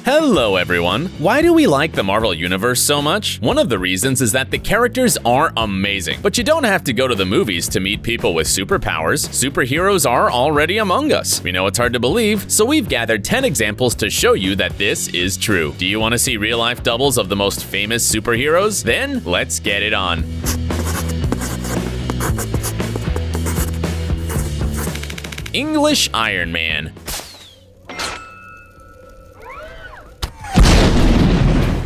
Hello everyone! Why do we like the Marvel Universe so much? One of the reasons is that the characters are amazing. But you don't have to go to the movies to meet people with superpowers. Superheroes are already among us. We know it's hard to believe, so we've gathered 10 examples to show you that this is true. Do you want to see real-life doubles of the most famous superheroes? Then let's get it on. English Iron Man.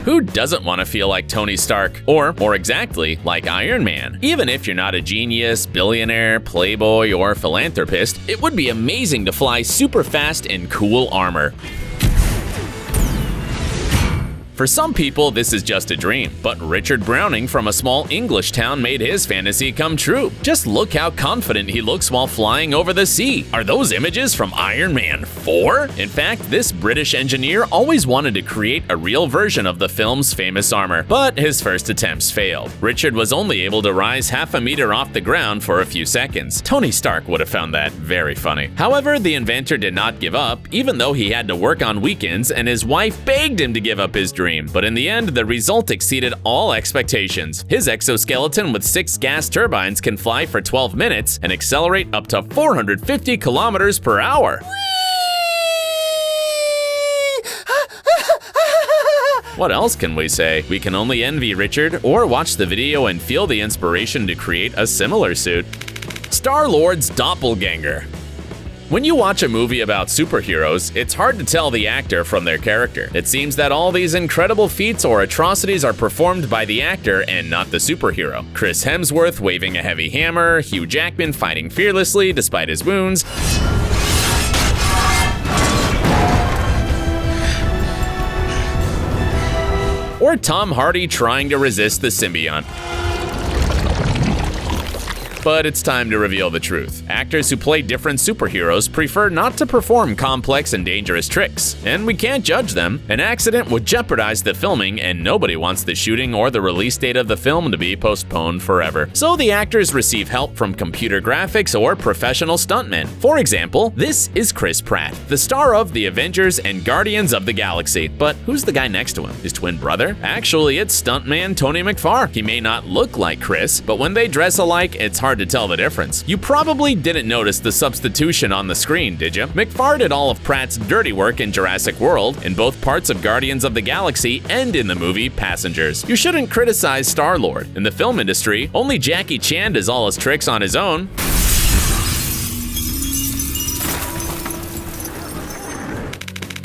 Who doesn't want to feel like Tony Stark? Or, more exactly, like Iron Man? Even if you're not a genius, billionaire, playboy, or philanthropist, it would be amazing to fly super fast in cool armor. For some people, this is just a dream, but Richard Browning from a small English town made his fantasy come true. Just look how confident he looks while flying over the sea. Are those images from Iron Man 4? In fact, this British engineer always wanted to create a real version of the film's famous armor, but his first attempts failed. Richard was only able to rise half a meter off the ground for a few seconds. Tony Stark would have found that very funny. However, the inventor did not give up, even though he had to work on weekends and his wife begged him to give up his dream. But in the end, the result exceeded all expectations. His exoskeleton with 6 gas turbines can fly for 12 minutes and accelerate up to 450 kilometers per hour. What else can we say? We can only envy Richard or watch the video and feel the inspiration to create a similar suit. Star-Lord's doppelganger. When you watch a movie about superheroes, it's hard to tell the actor from their character. It seems that all these incredible feats or atrocities are performed by the actor and not the superhero. Chris Hemsworth waving a heavy hammer, Hugh Jackman fighting fearlessly despite his wounds, or Tom Hardy trying to resist the symbiont. But it's time to reveal the truth. Actors who play different superheroes prefer not to perform complex and dangerous tricks, and we can't judge them. An accident would jeopardize the filming, and nobody wants the shooting or the release date of the film to be postponed forever. So the actors receive help from computer graphics or professional stuntmen. For example, this is Chris Pratt, the star of The Avengers and Guardians of the Galaxy. But who's the guy next to him? His twin brother? Actually, it's stuntman Tony McFar. He may not look like Chris, but when they dress alike, it's hard to tell the difference. You probably didn't notice the substitution on the screen, did you? McFar did all of Pratt's dirty work in Jurassic World, in both parts of Guardians of the Galaxy and in the movie Passengers. You shouldn't criticize Star-Lord. In the film industry, only Jackie Chan does all his tricks on his own.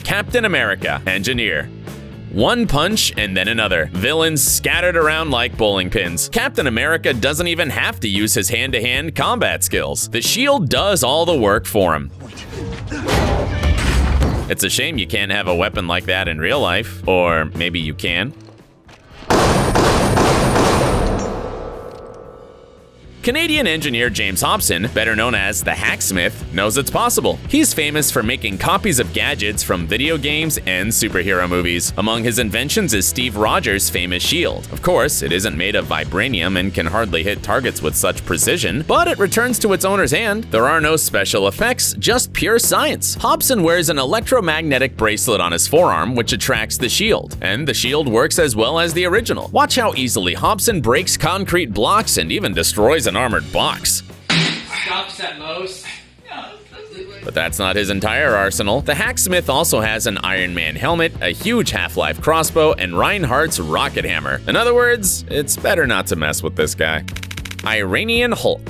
Captain America, engineer. One punch and then another. Villains scattered around like bowling pins. Captain America doesn't even have to use his hand-to-hand combat skills. The shield does all the work for him. It's a shame you can't have a weapon like that in real life. Or maybe you can. Canadian engineer James Hobson, better known as the Hacksmith, knows it's possible. He's famous for making copies of gadgets from video games and superhero movies. Among his inventions is Steve Rogers' famous shield. Of course, it isn't made of vibranium and can hardly hit targets with such precision, but it returns to its owner's hand. There are no special effects, just pure science. Hobson wears an electromagnetic bracelet on his forearm which attracts the shield, and the shield works as well as the original. Watch how easily Hobson breaks concrete blocks and even destroys an armored box. Stops at most. But that's not his entire arsenal. The Hacksmith also has an Iron Man helmet, a huge half-life crossbow, and Reinhardt's rocket hammer. In other words, it's better not to mess with this guy. Iranian Hulk.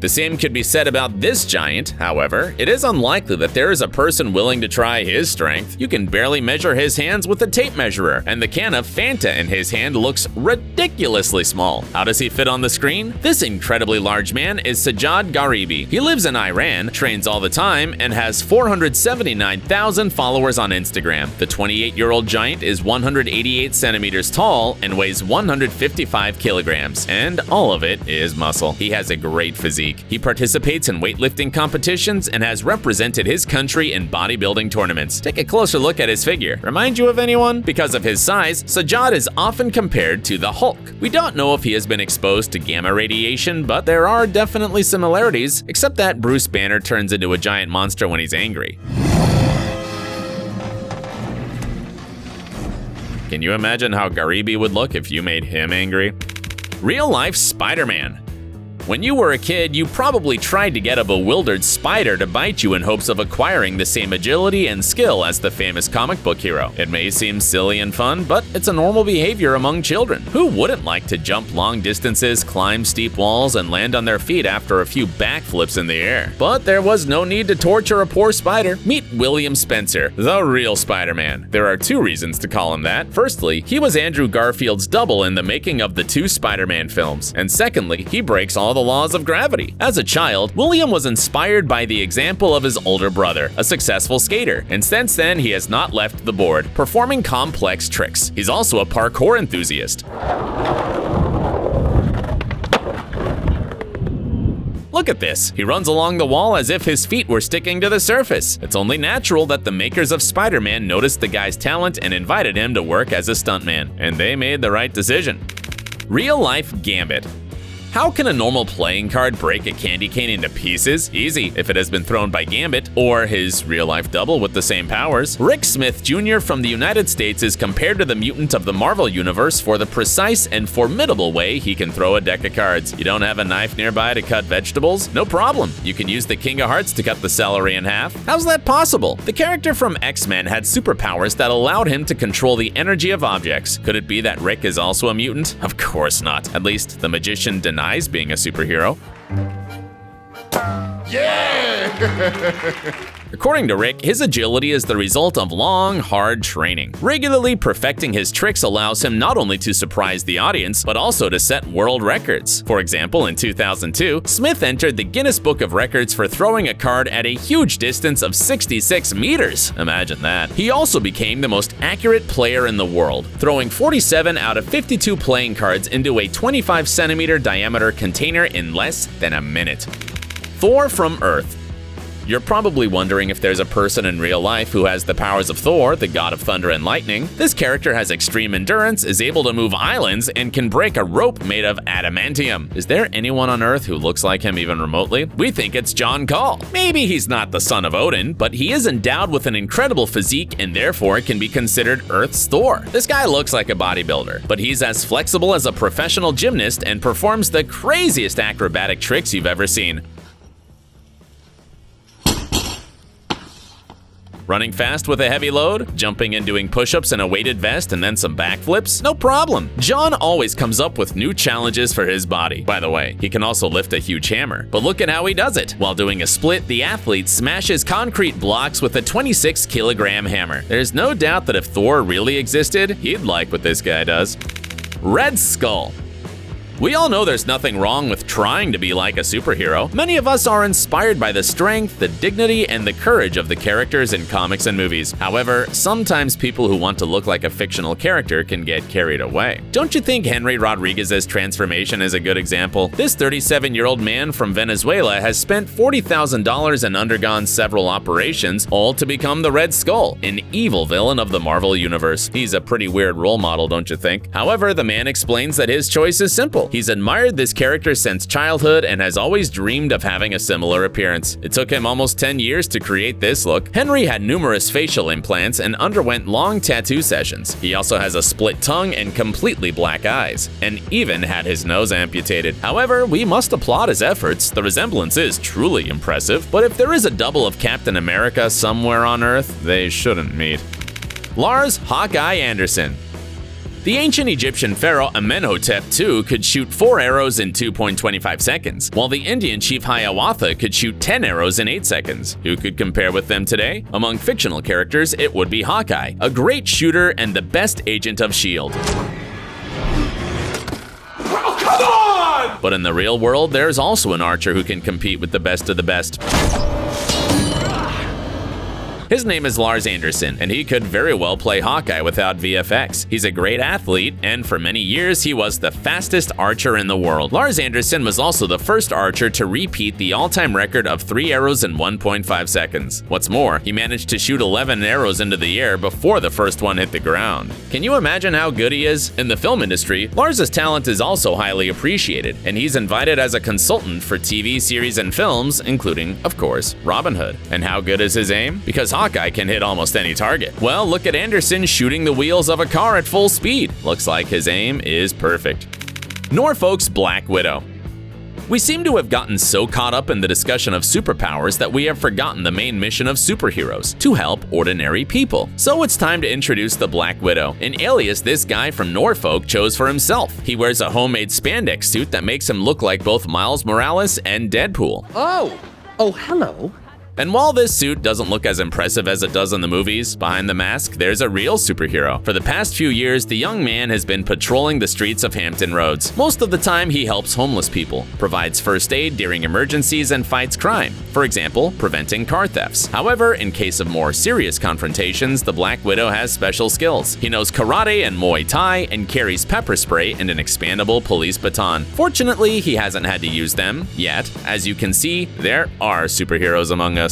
The same could be said about this giant. However, it is unlikely that there is a person willing to try his strength. You can barely measure his hands with a tape measurer, and the can of Fanta in his hand looks ridiculously small. How does he fit on the screen? This incredibly large man is Sajjad Gharibi. He lives in Iran, trains all the time, and has 479,000 followers on Instagram. The 28-year-old giant is 188 centimeters tall and weighs 155 kilograms, and all of it is muscle. He has a great physique. He participates in weightlifting competitions and has represented his country in bodybuilding tournaments. Take a closer look at his figure. Remind you of anyone? Because of his size, Sajjad is often compared to the Hulk. We don't know if he has been exposed to gamma radiation, but there are definitely similarities, except that Bruce Banner turns into a giant monster when he's angry. Can you imagine how Garibi would look if you made him angry? Real-life Spider-Man. When you were a kid, you probably tried to get a bewildered spider to bite you in hopes of acquiring the same agility and skill as the famous comic book hero. It may seem silly and fun, but it's a normal behavior among children. Who wouldn't like to jump long distances, climb steep walls, and land on their feet after a few backflips in the air? But there was no need to torture a poor spider. Meet William Spencer, the real Spider-Man. There are two reasons to call him that. Firstly, he was Andrew Garfield's double in the making of the two Spider-Man films. And secondly, he breaks all the laws of gravity. As a child, William was inspired by the example of his older brother, a successful skater, and since then he has not left the board, performing complex tricks. He's also a parkour enthusiast. Look at this. He runs along the wall as if his feet were sticking to the surface. It's only natural that the makers of Spider-Man noticed the guy's talent and invited him to work as a stuntman. And they made the right decision. Real-life Gambit. How can a normal playing card break a candy cane into pieces? Easy, if it has been thrown by Gambit, or his real-life double with the same powers. Rick Smith Jr. from the United States is compared to the mutant of the Marvel Universe for the precise and formidable way he can throw a deck of cards. You don't have a knife nearby to cut vegetables? No problem. You can use the King of Hearts to cut the celery in half. How's that possible? The character from X-Men had superpowers that allowed him to control the energy of objects. Could it be that Rick is also a mutant? Of course not. At least the magician denies being a superhero. Yeah! According to Rick, his agility is the result of long, hard training. Regularly perfecting his tricks allows him not only to surprise the audience, but also to set world records. For example, in 2002, Smith entered the Guinness Book of Records for throwing a card at a huge distance of 66 meters. Imagine that. He also became the most accurate player in the world, throwing 47 out of 52 playing cards into a 25-centimeter diameter container in less than a minute. Thor from Earth. You're probably wondering if there's a person in real life who has the powers of Thor, the god of thunder and lightning. This character has extreme endurance, is able to move islands, and can break a rope made of adamantium. Is there anyone on Earth who looks like him even remotely? We think it's John Call. Maybe he's not the son of Odin, but he is endowed with an incredible physique and therefore can be considered Earth's Thor. This guy looks like a bodybuilder, but he's as flexible as a professional gymnast and performs the craziest acrobatic tricks you've ever seen. Running fast with a heavy load, jumping and doing push-ups in a weighted vest and then some backflips? No problem. John always comes up with new challenges for his body. By the way, he can also lift a huge hammer. But look at how he does it. While doing a split, the athlete smashes concrete blocks with a 26-kilogram hammer. There's no doubt that if Thor really existed, he'd like what this guy does. Red Skull. We all know there's nothing wrong with trying to be like a superhero. Many of us are inspired by the strength, the dignity, and the courage of the characters in comics and movies. However, sometimes people who want to look like a fictional character can get carried away. Don't you think Henry Rodriguez's transformation is a good example? This 37-year-old man from Venezuela has spent $40,000 and undergone several operations, all to become the Red Skull, an evil villain of the Marvel Universe. He's a pretty weird role model, don't you think? However, the man explains that his choice is simple. He's admired this character since childhood and has always dreamed of having a similar appearance. It took him almost 10 years to create this look. Henry had numerous facial implants and underwent long tattoo sessions. He also has a split tongue and completely black eyes, and even had his nose amputated. However, we must applaud his efforts. The resemblance is truly impressive, but if there is a double of Captain America somewhere on Earth, they shouldn't meet. Lars Hawkeye Andersen. The ancient Egyptian pharaoh Amenhotep II could shoot 4 arrows in 2.25 seconds, while the Indian chief Hiawatha could shoot 10 arrows in 8 seconds. Who could compare with them today? Among fictional characters, it would be Hawkeye, a great shooter and the best agent of S.H.I.E.L.D. Oh, come on! But in the real world, there's also an archer who can compete with the best of the best. His name is Lars Andersen, and he could very well play Hawkeye without VFX. He's a great athlete, and for many years he was the fastest archer in the world. Lars Andersen was also the first archer to repeat the all-time record of 3 arrows in 1.5 seconds. What's more, he managed to shoot 11 arrows into the air before the first one hit the ground. Can you imagine how good he is? In the film industry, Lars' talent is also highly appreciated, and he's invited as a consultant for TV series and films, including, of course, Robin Hood. And how good is his aim? Because Hawkeye can hit almost any target. Well, look at Andersen shooting the wheels of a car at full speed. Looks like his aim is perfect. Norfolk's Black Widow. We seem to have gotten so caught up in the discussion of superpowers that we have forgotten the main mission of superheroes: to help ordinary people. So it's time to introduce the Black Widow, an alias this guy from Norfolk chose for himself. He wears a homemade spandex suit that makes him look like both Miles Morales and Deadpool. Oh, hello. And while this suit doesn't look as impressive as it does in the movies, behind the mask, there's a real superhero. For the past few years, the young man has been patrolling the streets of Hampton Roads. Most of the time, he helps homeless people, provides first aid during emergencies, and fights crime. For example, preventing car thefts. However, in case of more serious confrontations, the Black Widow has special skills. He knows karate and Muay Thai and carries pepper spray and an expandable police baton. Fortunately, he hasn't had to use them yet. As you can see, there are superheroes among us.